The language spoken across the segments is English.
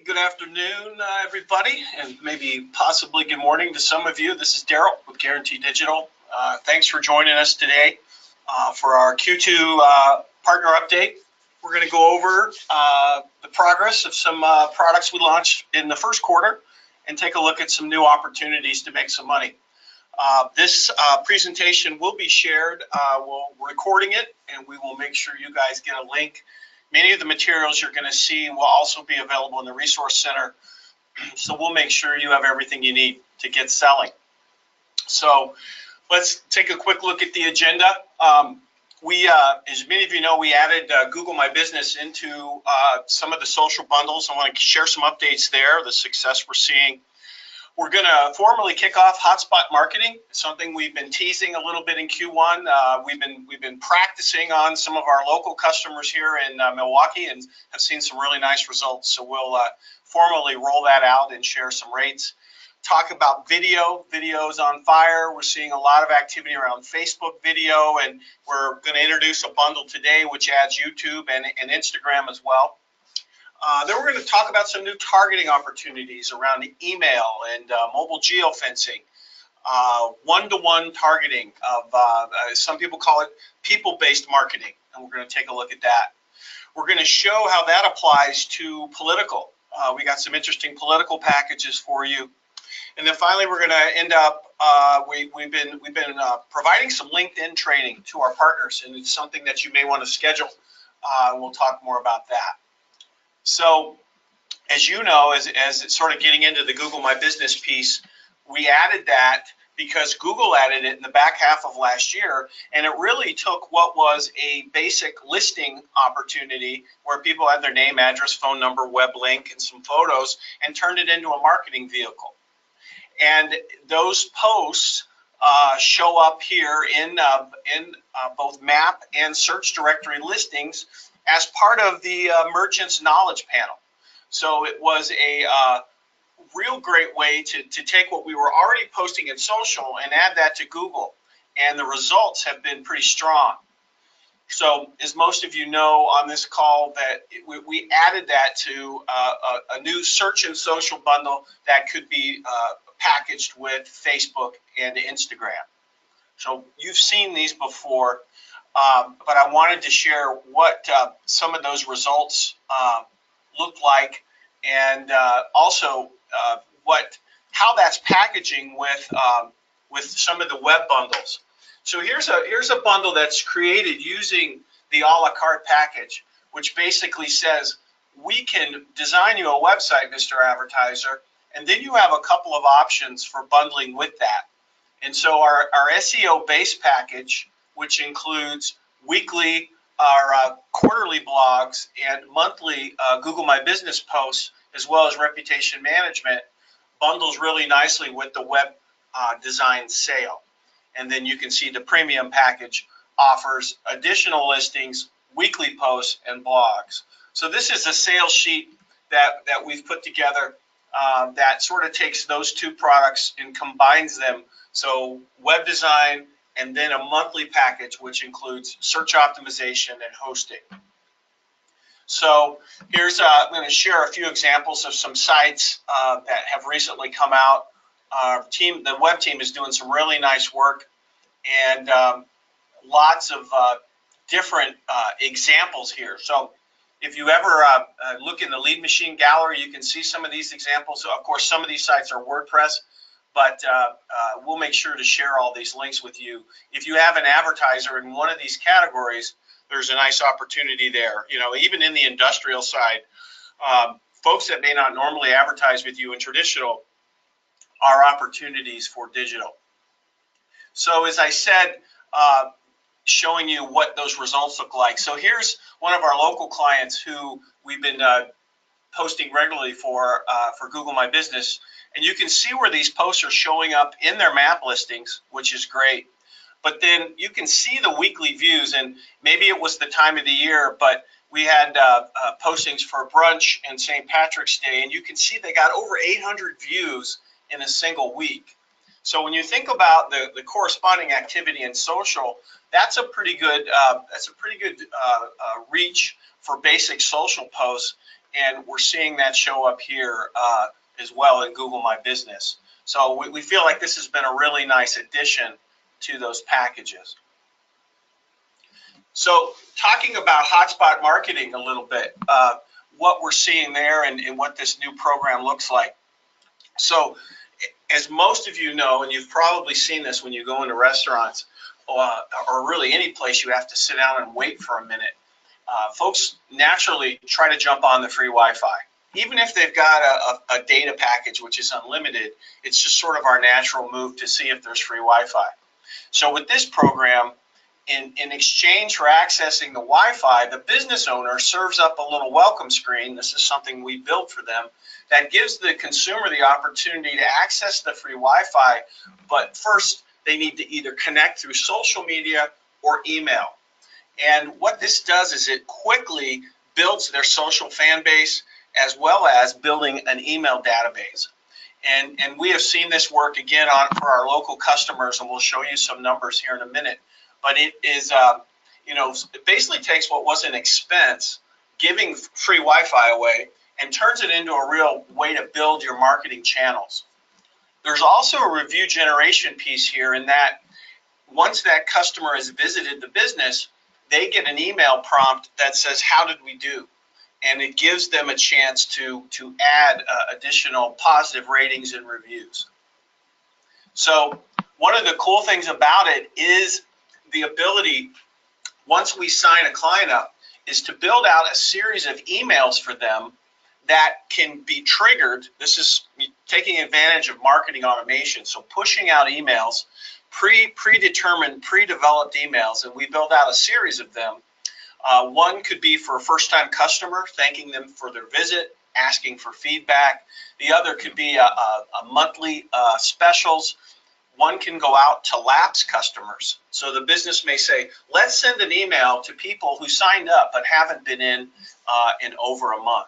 good afternoon, everybody, and maybe possibly good morning to some of you. This is Daryl with Guarantee Digital. Thanks for joining us today for our Q2 partner update. We're going to go over the progress of some products we launched in the first quarter and take a look at some new opportunities to make some money. This presentation will be shared. We're recording it, and we will make sure you guys get a link. Many of the materials you're going to see will also be available in the Resource Center, so we'll make sure you have everything you need to get selling. So let's take a quick look at the agenda. As many of you know, we added Google My Business into some of the social bundles. I want to share some updates there, the success we're seeing. We're going to formally kick off hotspot marketing, something we've been teasing a little bit in Q1. We've been practicing on some of our local customers here in Milwaukee and have seen some really nice results. So we'll formally roll that out and share some rates. Talk about video. Video's on fire. We're seeing a lot of activity around Facebook video, and we're going to introduce a bundle today which adds YouTube and Instagram as well. Then we're going to talk about some new targeting opportunities around email and mobile geofencing, one-to-one targeting of, some people call it people-based marketing, and we're going to take a look at that. We're going to show how that applies to political. We got some interesting political packages for you. And then finally, we're going to end up, we've been providing some LinkedIn training to our partners, and it's something that you may want to schedule. We'll talk more about that. So, as you know, as it's sort of getting into the Google My Business piece, we added that because Google added it in the back half of last year, and it really took what was a basic listing opportunity where people had their name, address, phone number, web link, and some photos, and turned it into a marketing vehicle. And those posts show up here in both map and search directory listings as part of the merchant's knowledge panel. So it was a real great way to take what we were already posting in social and add that to Google. And the results have been pretty strong. So as most of you know on this call, that we added that to a new search and social bundle that could be packaged with Facebook and Instagram. So you've seen these before. But I wanted to share what some of those results look like, and also how that's packaging with some of the web bundles. So here's a bundle that's created using the a la carte package, which basically says we can design you a website, Mr. Advertiser, and then you have a couple of options for bundling with that. And so our SEO base package, which includes weekly or quarterly blogs and monthly Google My Business posts, as well as reputation management, bundles really nicely with the web design sale. And then you can see the premium package offers additional listings, weekly posts, and blogs. So this is a sales sheet that we've put together that sort of takes those two products and combines them. So web design, and then a monthly package, which includes search optimization and hosting. So here's, I'm going to share a few examples of some sites that have recently come out. The web team is doing some really nice work, and lots of different examples here. So if you ever look in the Lead Machine gallery, you can see some of these examples. So of course, some of these sites are WordPress, but we'll make sure to share all these links with you. If you have an advertiser in one of these categories, there's a nice opportunity there. You know, even in the industrial side, folks that may not normally advertise with you in traditional are opportunities for digital. So as I said, showing you what those results look like. So here's one of our local clients who we've been posting regularly for Google My Business. And you can see where these posts are showing up in their map listings, which is great. But then you can see the weekly views, and maybe it was the time of the year, but we had postings for brunch and St. Patrick's Day, and you can see they got over 800 views in a single week. So when you think about the corresponding activity in social, that's a pretty good reach for basic social posts. and we're seeing that show up here as well in Google My Business. So we feel like this has been a really nice addition to those packages. So talking about hotspot marketing a little bit, what we're seeing there and what this new program looks like. So as most of you know, and you've probably seen this when you go into restaurants or really any place you have to sit down and wait for a minute, folks naturally try to jump on the free Wi-Fi. Even if they've got a data package which is unlimited, it's just sort of our natural move to see if there's free Wi-Fi. So with this program, in exchange for accessing the Wi-Fi, the business owner serves up a little welcome screen. This is something we built for them that gives the consumer the opportunity to access the free Wi-Fi, but first they need to either connect through social media or email. And what this does is it quickly builds their social fan base as well as building an email database. And we have seen this work again for our local customers, and we'll show you some numbers here in a minute. But it is, it basically takes what was an expense, giving free Wi-Fi away, and turns it into a real way to build your marketing channels. There's also a review generation piece here in that once that customer has visited the business, they get an email prompt that says, how did we do? And it gives them a chance to add additional positive ratings and reviews. So one of the cool things about it is the ability, once we sign a client up, is to build out a series of emails for them that can be triggered. This is taking advantage of marketing automation. So pushing out emails, predetermined, pre-developed emails, and we build out a series of them. One could be for a first-time customer, thanking them for their visit, asking for feedback. The other could be a monthly specials. One can go out to lapsed customers. So the business may say, let's send an email to people who signed up but haven't been in over a month.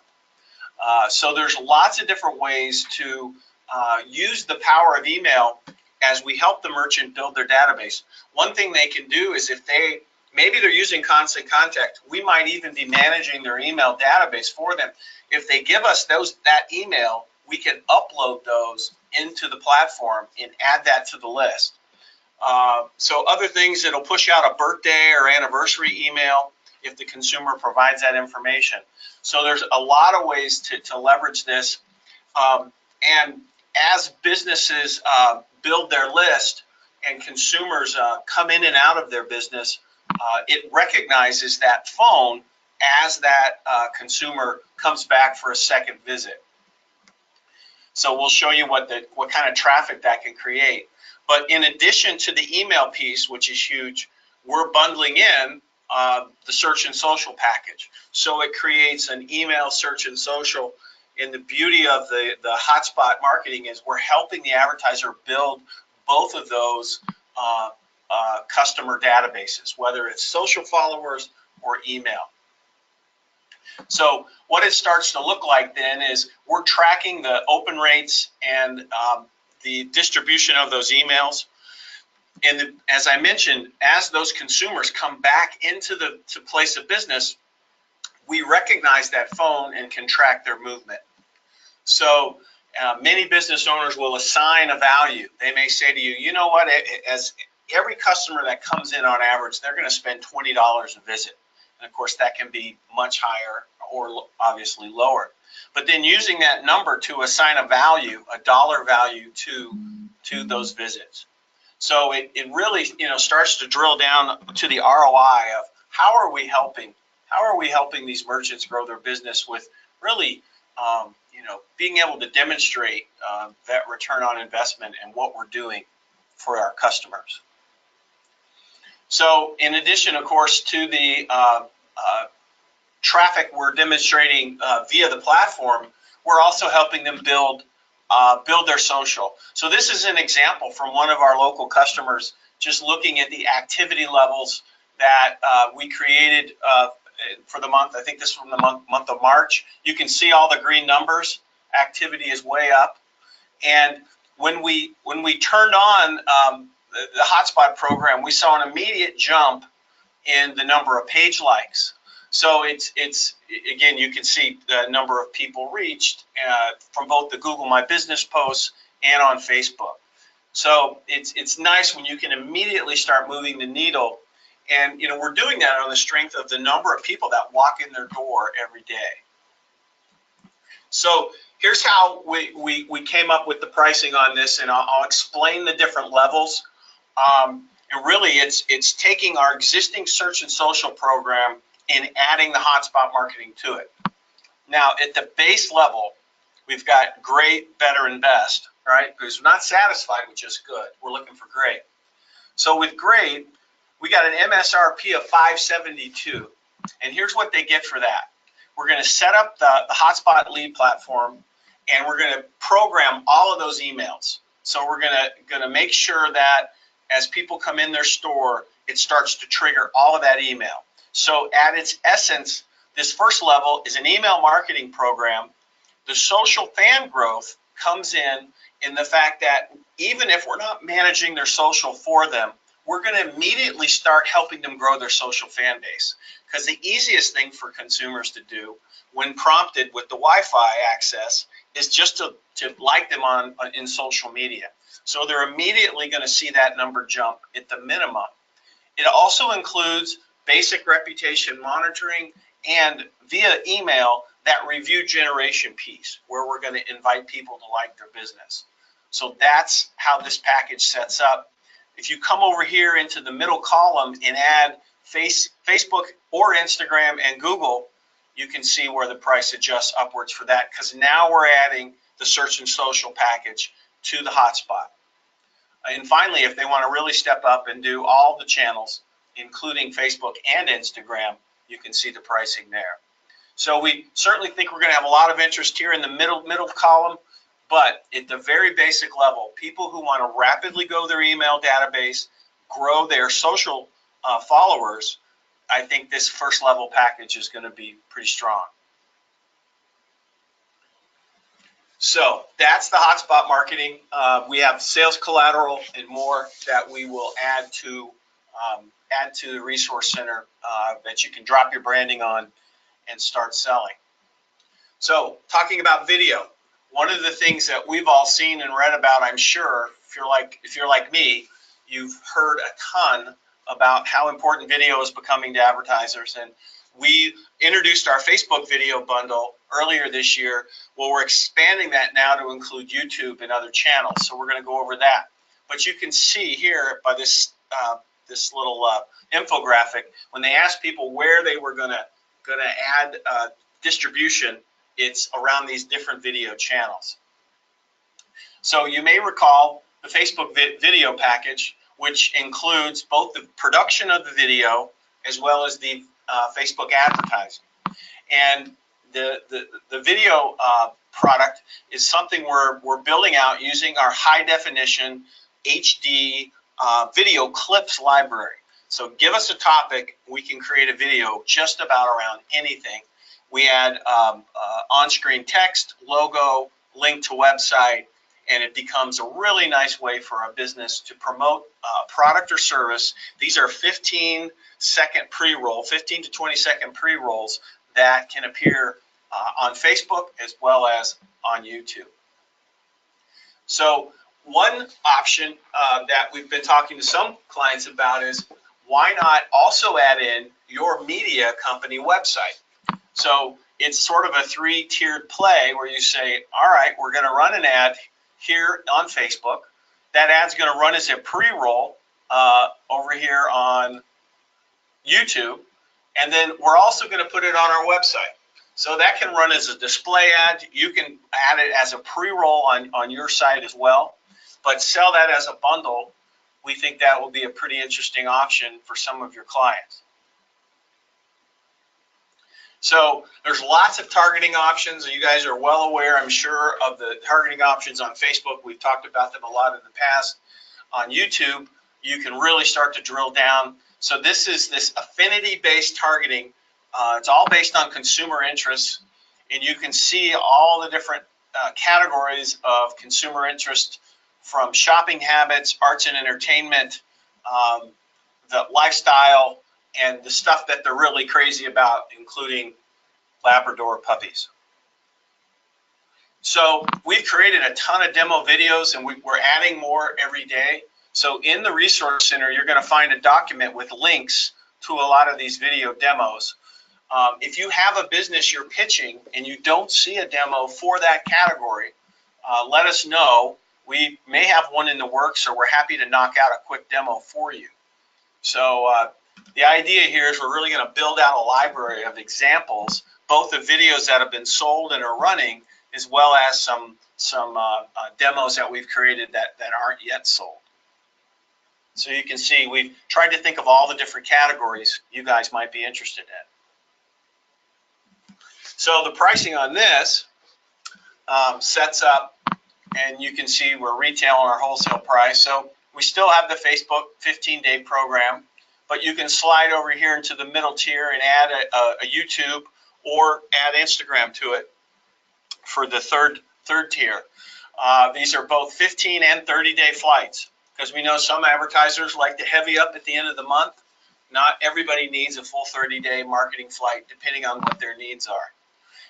So there's lots of different ways to use the power of email as we help the merchant build their database. One thing they can do is if maybe they're using Constant Contact, we might even be managing their email database for them. If they give us that email, we can upload those into the platform and add that to the list. So other things, it'll push out a birthday or anniversary email if the consumer provides that information. So there's a lot of ways to leverage this. And as businesses build their list and consumers come in and out of their business, it recognizes that phone as that consumer comes back for a second visit. So we'll show you what kind of traffic that can create. But in addition to the email piece, which is huge, we're bundling in the search and social package. So it creates an email, search, and social. And the beauty of the hotspot marketing is we're helping the advertiser build both of those customer databases, whether it's social followers or email. So what it starts to look like then is we're tracking the open rates and the distribution of those emails. And as I mentioned, as those consumers come back into the place of business, we recognize that phone and can track their movement. So many business owners will assign a value. They may say to you, you know what, as every customer that comes in on average, they're going to spend $20 a visit. And of course, that can be much higher or obviously lower. But then using that number to assign a value, a dollar value to those visits. So it really starts to drill down to the ROI of how are we helping these merchants grow their business with really being able to demonstrate that return on investment and what we're doing for our customers. So in addition, of course, to the traffic we're demonstrating via the platform, we're also helping them build their social. So this is an example from one of our local customers, just looking at the activity levels that we created for the month. I think this is from the month of March. You can see all the green numbers. Activity is way up. And when we turned on the hotspot program, we saw an immediate jump in the number of page likes. So it's again, you can see the number of people reached from both the Google My Business posts and on Facebook. So it's nice when you can immediately start moving the needle. And we're doing that on the strength of the number of people that walk in their door every day. So here's how we came up with the pricing on this, and I'll explain the different levels. And really, it's taking our existing search and social program and adding the hotspot marketing to it. Now, at the base level, we've got great, better, and best, right? Because we're not satisfied with just good. We're looking for great. So with great, we got an MSRP of $572. And here's what they get for that. We're going to set up the hotspot lead platform, and we're going to program all of those emails. So we're going to make sure that as people come in their store, it starts to trigger all of that email. So at its essence, this first level is an email marketing program. The social fan growth comes in the fact that even if we're not managing their social for them, we're going to immediately start helping them grow their social fan base. Because the easiest thing for consumers to do when prompted with the Wi-Fi access is just to like them in social media. So they're immediately going to see that number jump at the minimum. It also includes basic reputation monitoring and via email that review generation piece where we're going to invite people to like their business. So that's how this package sets up. If you come over here into the middle column and add Facebook or Instagram and Google, you can see where the price adjusts upwards for that, because now we're adding the search and social package to the hotspot. And finally, if they want to really step up and do all the channels, including Facebook and Instagram, you can see the pricing there. So we certainly think we're going to have a lot of interest here in the middle column, but at the very basic level, people who want to rapidly grow their email database, grow their social followers, I think this first level package is going to be pretty strong. So that's the hotspot marketing. We have sales collateral and more that we will add to the resource center that you can drop your branding on and start selling. So talking about video, one of the things that we've all seen and read about, I'm sure, if you're like me, you've heard a ton about how important video is becoming to advertisers. And we introduced our Facebook video bundle earlier this year. Well, we're expanding that now to include YouTube and other channels. So we're going to go over that. But you can see here by this little infographic, when they asked people where they were going to add distribution, it's around these different video channels. So you may recall the Facebook video package, which includes both the production of the video as well as the Facebook advertising. And the video product is something we're building out using our high definition HD video clips library. So give us a topic, we can create a video just about around anything. We add on-screen text, logo, link to website, and it becomes a really nice way for a business to promote a product or service. These are 15-second pre-roll, 15 to 20-second pre-rolls that can appear on Facebook as well as on YouTube. So one option that we've been talking to some clients about is why not also add in your media company website? So it's sort of a three-tiered play where you say, all right, we're going to run an ad here on Facebook. That ad's going to run as a pre-roll over here on YouTube. And then we're also going to put it on our website. So that can run as a display ad. You can add it as a pre-roll on your site as well. But sell that as a bundle. We think that will be a pretty interesting option for some of your clients. So there's lots of targeting options. You guys are well aware, I'm sure, of the targeting options on Facebook. We've talked about them a lot in the past. On YouTube, you can really start to drill down. So this is this affinity-based targeting. It's all based on consumer interests, and you can see all the different categories of consumer interest, from shopping habits, arts and entertainment, the lifestyle, and the stuff that they're really crazy about, including Labrador puppies. So we've created a ton of demo videos, and we're adding more every day. So in the Resource Center, you're going to find a document with links to a lot of these video demos. If you have a business you're pitching and you don't see a demo for that category, let us know. We may have one in the works, or we're happy to knock out a quick demo for you. So the idea here is we're really going to build out a library of examples, both of videos that have been sold and are running, as well as some demos that we've created that aren't yet sold. So you can see we've tried to think of all the different categories you guys might be interested in. So the pricing on this sets up, and you can see we're retailing our wholesale price. So we still have the Facebook 15-day program, but you can slide over here into the middle tier and add a YouTube or add Instagram to it for the third tier. These are both 15 and 30-day flights, because we know some advertisers like to heavy up at the end of the month. Not everybody needs a full 30-day marketing flight, depending on what their needs are.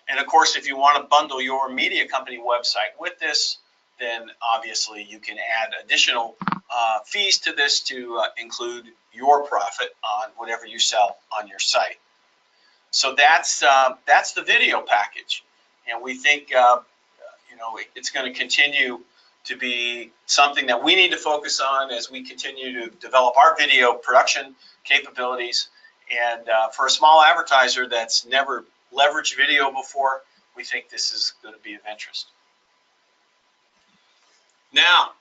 And of course, if you want to bundle your media company website with this, then obviously you can add additional fees to this to include your profit on whatever you sell on your site. So that's the video package, and we think it's going to continue to be something that we need to focus on as we continue to develop our video production capabilities. And for a small advertiser that's never leveraged video before, we think this is going to be of interest. Now,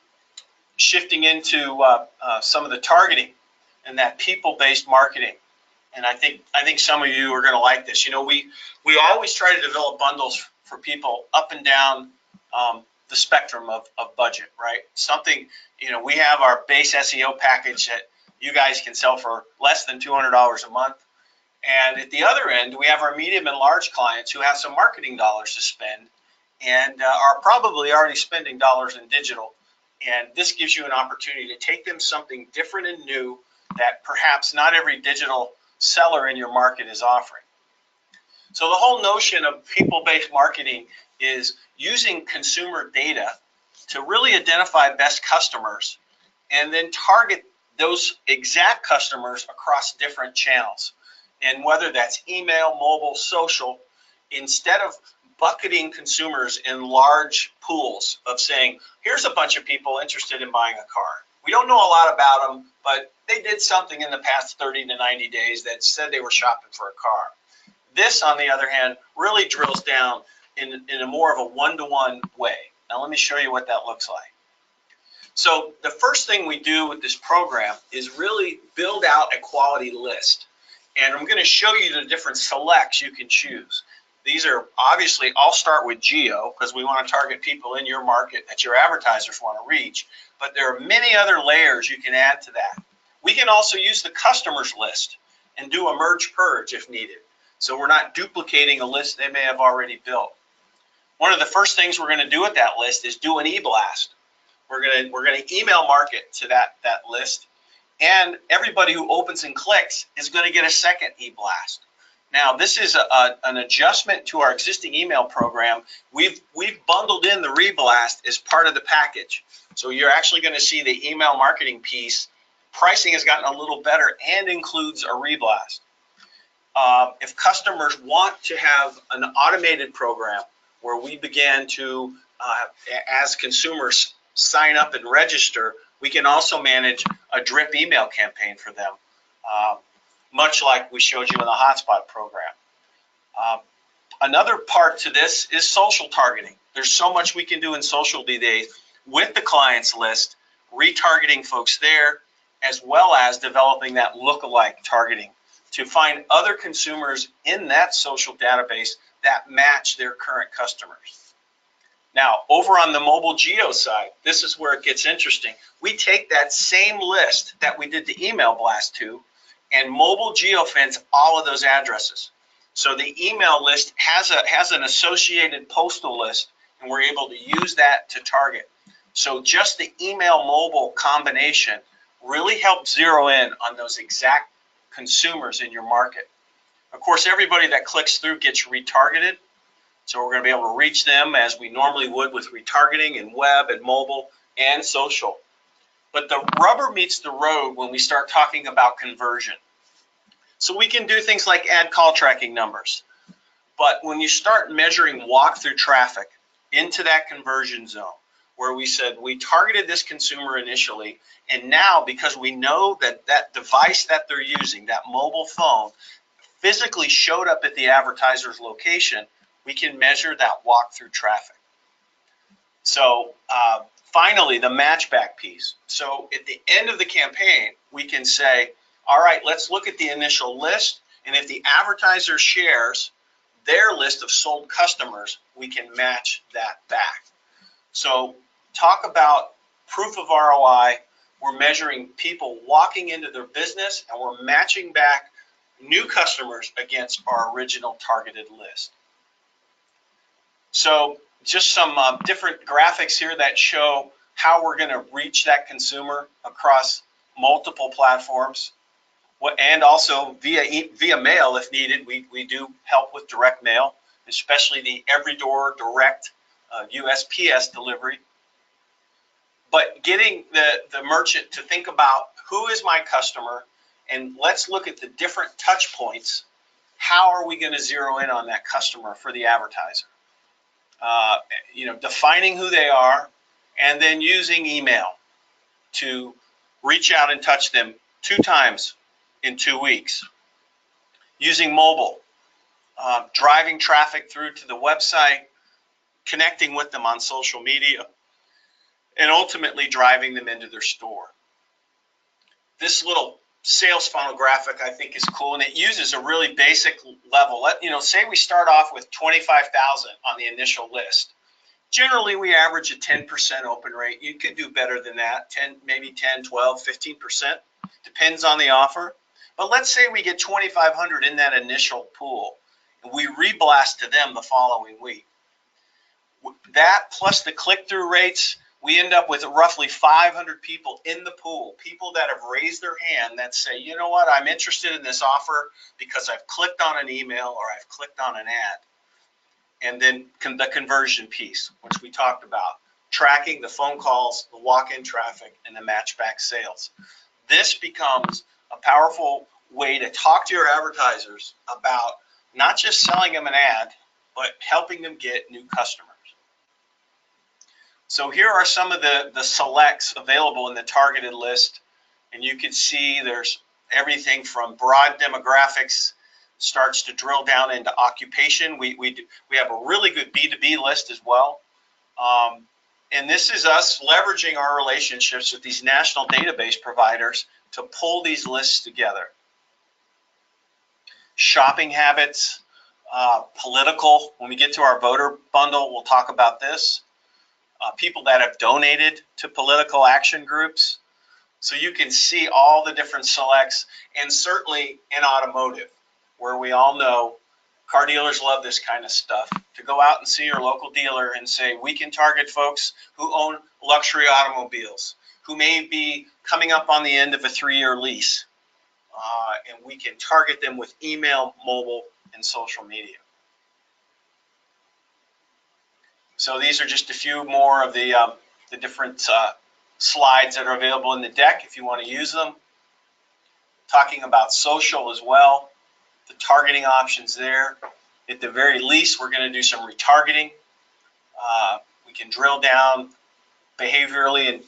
shifting into some of the targeting and that people-based marketing. And I think some of you are going to like this. We always try to develop bundles for people up and down the spectrum of budget, right? Something, we have our base SEO package that you guys can sell for less than $200 a month. And at the other end, we have our medium and large clients who have some marketing dollars to spend and are probably already spending dollars in digital. And this gives you an opportunity to take them something different and new that perhaps not every digital seller in your market is offering. So the whole notion of people-based marketing is using consumer data to really identify best customers and then target those exact customers across different channels. And whether that's email, mobile, social, instead of bucketing consumers in large pools of saying, here's a bunch of people interested in buying a car. We don't know a lot about them, but they did something in the past 30 to 90 days that said they were shopping for a car. This, on the other hand, really drills down in a more of a one-to-one way. Now, let me show you what that looks like. So the first thing we do with this program is really build out a quality list. And I'm going to show you the different selects you can choose. These are obviously, I'll start with geo because we want to target people in your market that your advertisers want to reach. But there are many other layers you can add to that. We can also use the customers list and do a merge purge if needed. So we're not duplicating a list they may have already built. One of the first things we're going to do with that list is do an e-blast. We're going to email market to that list. And everybody who opens and clicks is going to get a second e-blast. Now, this is an adjustment to our existing email program. We've bundled in the reblast as part of the package. So you're actually going to see the email marketing piece. Pricing has gotten a little better and includes a reblast. If customers want to have an automated program where we begin to, as consumers sign up and register, we can also manage a drip email campaign for them, much like we showed you in the Hotspot program. Another part to this is social targeting. There's so much we can do in social these days with the clients list, retargeting folks there, as well as developing that lookalike targeting to find other consumers in that social database that match their current customers. Now, over on the mobile geo side, this is where it gets interesting. We take that same list that we did the email blast to and mobile geofence all of those addresses. So the email list has an associated postal list, and we're able to use that to target. So just the email mobile combination really helps zero in on those exact consumers in your market. Of course, everybody that clicks through gets retargeted. So we're going to be able to reach them as we normally would with retargeting in web and mobile and social. But the rubber meets the road when we start talking about conversion. So we can do things like add call tracking numbers. But when you start measuring walk-through traffic into that conversion zone, where we said we targeted this consumer initially, and now because we know that that device that they're using, that mobile phone, physically showed up at the advertiser's location, we can measure that walk-through traffic. So finally, the matchback piece. So at the end of the campaign, we can say, all right, let's look at the initial list, and if the advertiser shares their list of sold customers, we can match that back. So talk about proof of ROI. We're measuring people walking into their business, and we're matching back new customers against our original targeted list. So just some different graphics here that show how we're going to reach that consumer across multiple platforms, and also via mail if needed. We do help with direct mail, especially the Everydoor direct USPS delivery. But getting the merchant to think about who is my customer, and let's look at the different touch points. How are we going to zero in on that customer for the advertiser? Defining who they are, and then using email to reach out and touch them 2 times in 2 weeks. Using mobile, driving traffic through to the website, connecting with them on social media, and ultimately driving them into their store. This little sales funnel graphic I think is cool, and it uses a really basic level. Say we start off with 25,000 on the initial list. Generally, we average a 10% open rate. You could do better than that, 10, maybe 10, 12, 15%, depends on the offer. But let's say we get 2,500 in that initial pool, and we reblast to them the following week. That plus the click-through rates, we end up with roughly 500 people in the pool, people that have raised their hand that say, you know what, I'm interested in this offer because I've clicked on an email or I've clicked on an ad. And then the conversion piece, which we talked about, tracking the phone calls, the walk-in traffic, and the matchback sales. This becomes a powerful way to talk to your advertisers about not just selling them an ad, but helping them get new customers. So here are some of the selects available in the targeted list, and you can see there's everything from broad demographics, starts to drill down into occupation. We have a really good B2B list as well. And this is us leveraging our relationships with these national database providers to pull these lists together. Shopping habits, political. When we get to our voter bundle, we'll talk about this. People that have donated to political action groups. So you can see all the different selects, and certainly in automotive, where we all know car dealers love this kind of stuff, to go out and see your local dealer and say, we can target folks who own luxury automobiles, who may be coming up on the end of a 3-year lease, and we can target them with email, mobile, and social media. So these are just a few more of the different slides that are available in the deck if you want to use them. Talking about social as well, the targeting options there. At the very least, we're going to do some retargeting. We can drill down behaviorally and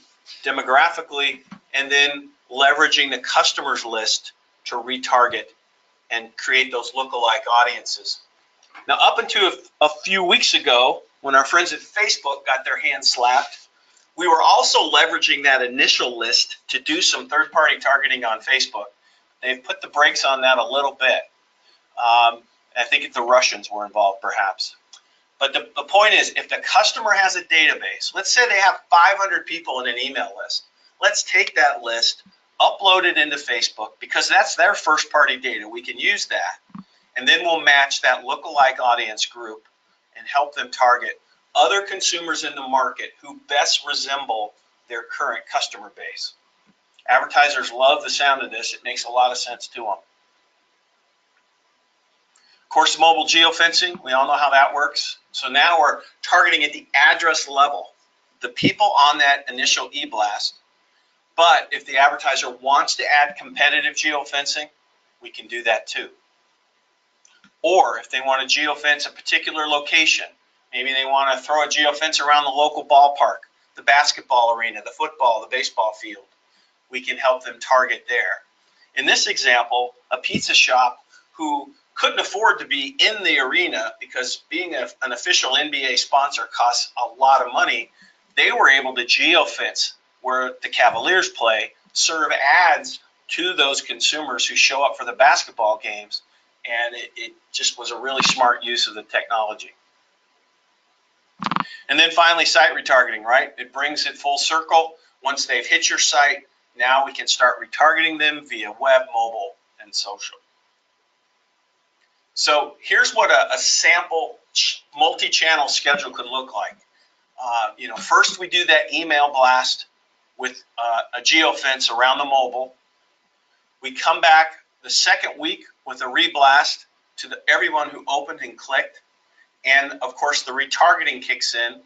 demographically, and then leveraging the customer's list to retarget and create those lookalike audiences. Now, up until a few weeks ago, when our friends at Facebook got their hands slapped, we were also leveraging that initial list to do some third-party targeting on Facebook. They've put the brakes on that a little bit. I think the Russians were involved, perhaps. But the point is, if the customer has a database, let's say they have 500 people in an email list, let's take that list, upload it into Facebook, because that's their first-party data. We can use that, and then we'll match that lookalike audience group and help them target other consumers in the market who best resemble their current customer base. Advertisers love the sound of this. It makes a lot of sense to them. Of course, mobile geofencing, we all know how that works. So now we're targeting at the address level, the people on that initial e-blast. But if the advertiser wants to add competitive geofencing, we can do that too. Or if they want to geofence a particular location, maybe they want to throw a geofence around the local ballpark, the basketball arena, the football, the baseball field, we can help them target there. In this example, a pizza shop who couldn't afford to be in the arena because being an official NBA sponsor costs a lot of money, they were able to geofence where the Cavaliers play, serve ads to those consumers who show up for the basketball games, and it just was a really smart use of the technology. And then finally, site retargeting, right? It brings it full circle. Once they've hit your site, now we can start retargeting them via web, mobile, and social. So here's what a sample multi-channel schedule could look like. First we do that email blast with a geofence around the mobile. We come back the second week with a reblast to everyone who opened and clicked. And of course, the retargeting kicks in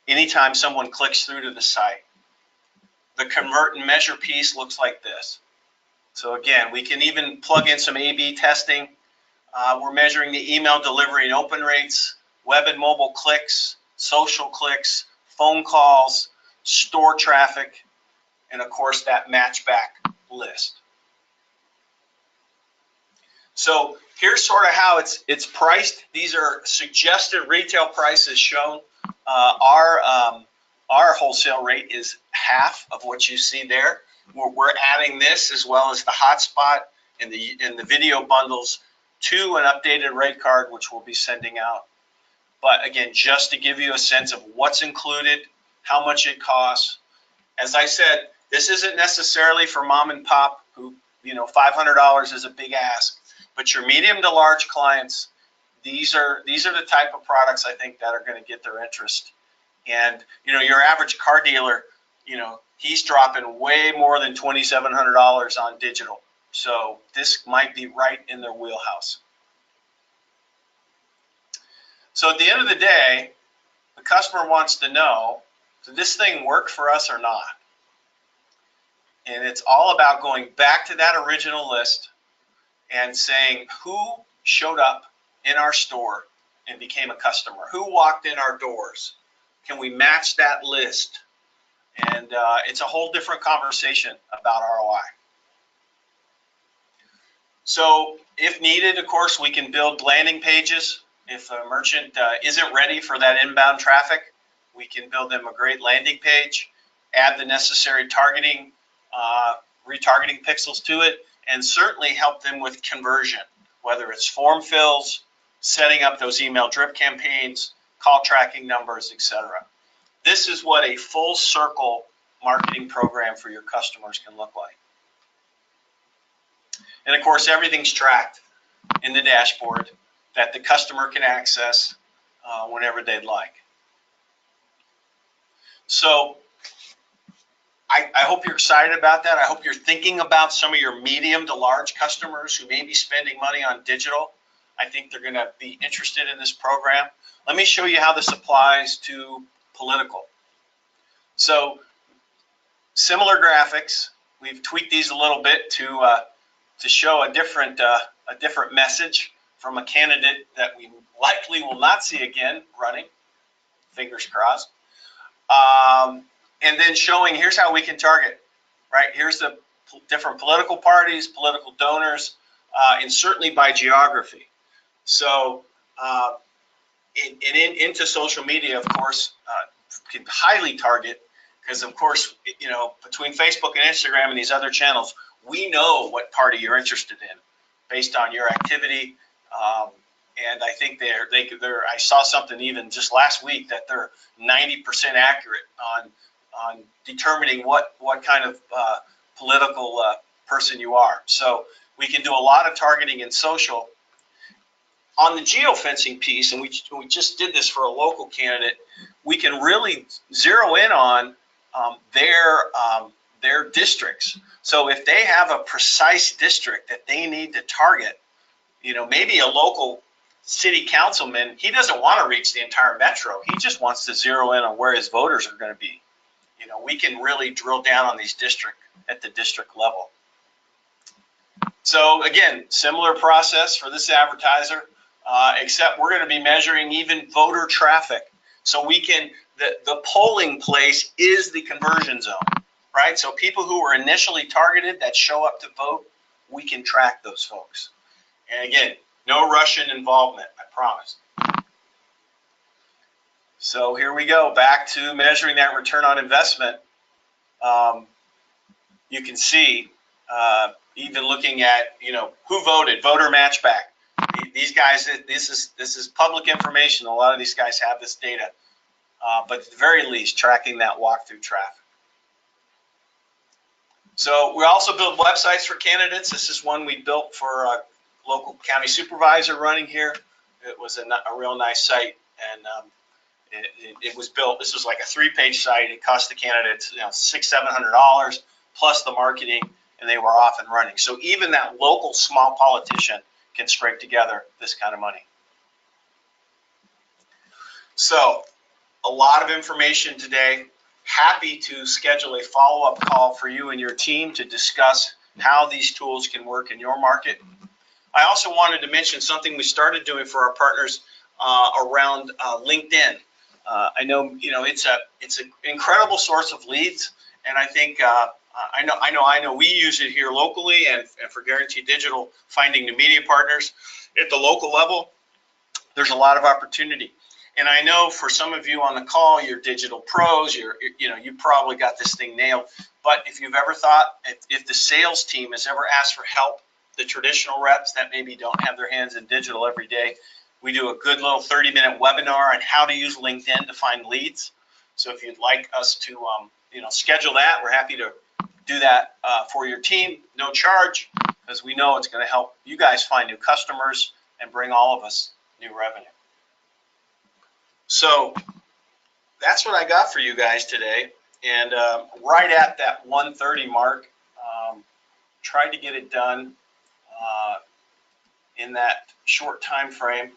anytime someone clicks through to the site. The convert and measure piece looks like this. So again, we can even plug in some A/B testing. We're measuring the email delivery and open rates, web and mobile clicks, social clicks, phone calls, store traffic, and of course that match back list. So here's sort of how it's priced. These are suggested retail prices shown. Our wholesale rate is half of what you see there. We're adding this as well as the hotspot and the video bundles to an updated rate card, which we'll be sending out. But again, just to give you a sense of what's included, how much it costs. As I said, this isn't necessarily for mom and pop who, $500 is a big ask. But your medium to large clients, these are the type of products I think that are going to get their interest. And your average car dealer, he's dropping way more than $2,700 on digital. So this might be right in their wheelhouse. So at the end of the day, the customer wants to know, did this thing work for us or not? And it's all about going back to that original list and saying who showed up in our store and became a customer, who walked in our doors. Can we match that list? And it's a whole different conversation about ROI. So if needed, of course, we can build landing pages. If a merchant isn't ready for that inbound traffic, we can build them a great landing page, add the necessary targeting, retargeting pixels to it, and certainly help them with conversion, whether it's form fills, setting up those email drip campaigns, call tracking numbers, etc. This is what a full circle marketing program for your customers can look like. And of course, everything's tracked in the dashboard that the customer can access whenever they'd like. So I hope you're excited about that. I hope you're thinking about some of your medium to large customers who may be spending money on digital. I think they're going to be interested in this program. Let me show you how this applies to political. So similar graphics. We've tweaked these a little bit to show a different message from a candidate that we likely will not see again running. Fingers crossed. And then showing here's how we can target, right? Here's the different political parties, political donors, and certainly by geography. So into social media, of course, can highly target because, of course, between Facebook and Instagram and these other channels, we know what party you're interested in based on your activity. And I think I saw something even just last week that they're 90% accurate on determining what kind of political person you are. So we can do a lot of targeting in social. On the geofencing piece, and we just did this for a local candidate, we can really zero in on their districts. So if they have a precise district that they need to target, maybe a local city councilman, he doesn't want to reach the entire metro. He just wants to zero in on where his voters are going to be. You know, we can really drill down on these at the district level. So again, similar process for this advertiser, except we're going to be measuring even voter traffic. So we can, the polling place is the conversion zone, right? So people who were initially targeted that show up to vote, we can track those folks. And again, no Russian involvement, I promise. So here we go, back to measuring that return on investment. You can see, even looking at, you know, who voted, voter matchback. These guys, this is public information. A lot of these guys have this data, but at the very least, tracking that walk-through traffic. So we also build websites for candidates. This is one we built for a local county supervisor running here. It was a real nice site, and it was built. This was like a 3-page site. It cost the candidates, you know, $600–700 plus the marketing, and they were off and running. So even that local small politician can scrape together this kind of money. So a lot of information today. Happy to schedule a follow-up call for you and your team to discuss how these tools can work in your market. I also wanted to mention something we started doing for our partners around LinkedIn. I know, you know, it's an incredible source of leads, and I think I know we use it here locally, and for Guaranteed Digital, finding new media partners at the local level, there's a lot of opportunity. And I know for some of you on the call, you're digital pros, you probably got this thing nailed. But if you've ever thought, if the sales team has ever asked for help, the traditional reps that maybe don't have their hands in digital every day, we do a good little 30-minute webinar on how to use LinkedIn to find leads. So if you'd like us to, schedule that, we're happy to do that for your team, no charge, because we know it's going to help you guys find new customers and bring all of us new revenue. So that's what I got for you guys today, and right at that 1:30 mark, tried to get it done in that short time frame.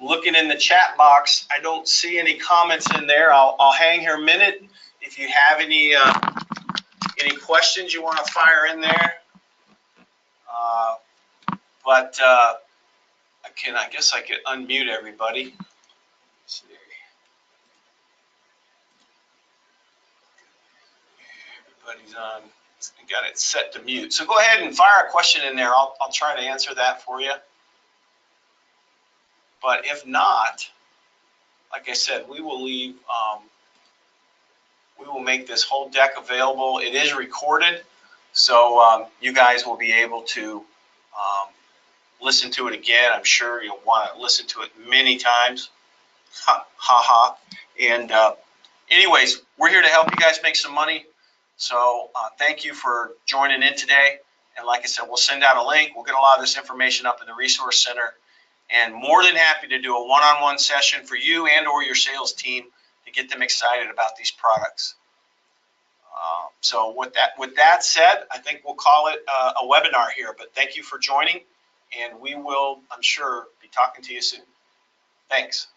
Looking in the chat box, I don't see any comments in there. I'll hang here a minute. If you have any questions you want to fire in there, I guess I could unmute everybody. Let's see. Everybody's on. Got it set to mute. So go ahead and fire a question in there. I'll try to answer that for you. But if not, like I said, we will leave. We will make this whole deck available. It is recorded, so you guys will be able to listen to it again. I'm sure you'll want to listen to it many times. Ha ha ha. And anyways, we're here to help you guys make some money. So thank you for joining in today. And like I said, we'll send out a link. We'll get a lot of this information up in the Resource Center. And more than happy to do a one-on-one session for you and or your sales team to get them excited about these products. So with that said, I think we'll call it a webinar here. But thank you for joining. And we will, I'm sure, be talking to you soon. Thanks.